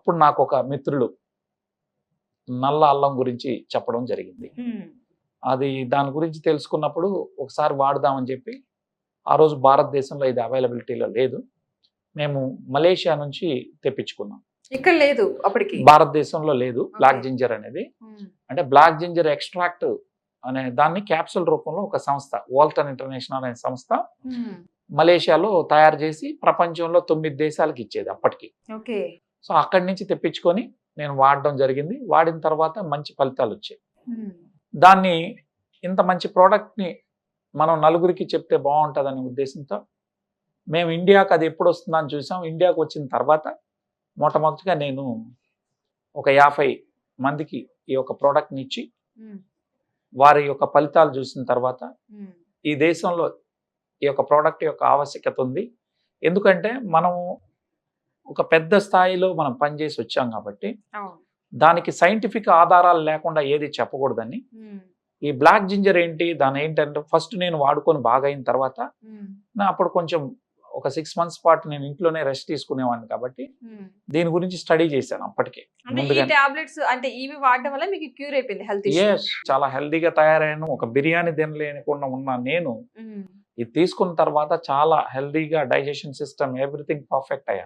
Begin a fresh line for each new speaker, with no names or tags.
అప్పుడు నాకు ఒక మిత్రుడు నల్ల అల్లం గురించి చెప్పడం జరిగింది. అది దాని గురించి తెలుసుకున్నప్పుడు ఒకసారి వాడదామని చెప్పి, ఆ రోజు భారతదేశంలో ఇది అవైలబిలిటీలో లేదు. మేము మలేషియా నుంచి తెప్పించుకున్నాం.
ఇక్కడ లేదు అప్పటికి.
భారతదేశంలో లేదు బ్లాక్ జింజర్ అనేది. అంటే బ్లాక్ జింజర్ ఎక్స్ట్రాక్ట్ అనే దాన్ని క్యాప్సూల్ రూపంలో ఒక సంస్థ, వాల్టన్ ఇంటర్నేషనల్ అనే సంస్థ మలేషియాలో తయారు చేసి ప్రపంచంలో 9 దేశాలకు ఇచ్చేది అప్పటికి. సో అక్కడి నుంచి తెప్పించుకొని నేను వాడడం జరిగింది. వాడిన తర్వాత మంచి ఫలితాలు వచ్చాయి. దాన్ని ఇంత మంచి ప్రోడక్ట్ని మనం నలుగురికి చెప్తే బాగుంటుందనే ఉద్దేశంతో మేము ఇండియాకి అది ఎప్పుడు వస్తుందని చూసాం. ఇండియాకి వచ్చిన తర్వాత మొట్టమొదటిగా నేను ఒక 50 మందికి ఈ యొక్క ప్రోడక్ట్ని ఇచ్చి వారి యొక్క ఫలితాలు చూసిన తర్వాత ఈ దేశంలో ఈ యొక్క ప్రోడక్ట్ యొక్క ఆవశ్యకత ఉంది. ఎందుకంటే మనము ఒక పెద్ద స్థాయిలో మనం పనిచేసి వచ్చాం కాబట్టి దానికి సైంటిఫిక్ ఆధారాలు లేకుండా ఏది చెప్పకూడదని ఈ బ్లాక్ జింజర్ ఏంటి, దాని ఏంటంటే ఫస్ట్ నేను వాడుకొని బాగా అయిన తర్వాత నా అప్పుడు కొంచెం ఒక 6 months పాటు నేను ఇంట్లోనే రెస్ట్ తీసుకునేవాడిని కాబట్టి దీని గురించి స్టడీ చేశాను అప్పటికే. చాలా హెల్దీగా తయారయ్యాను. ఒక బిర్యానీ తినలేకుండా ఉన్న నేను ఇది తీసుకున్న తర్వాత చాలా హెల్దీగా డైజెషన్ సిస్టమ్ ఎవ్రీథింగ్ పర్ఫెక్ట్ అయ్యాను.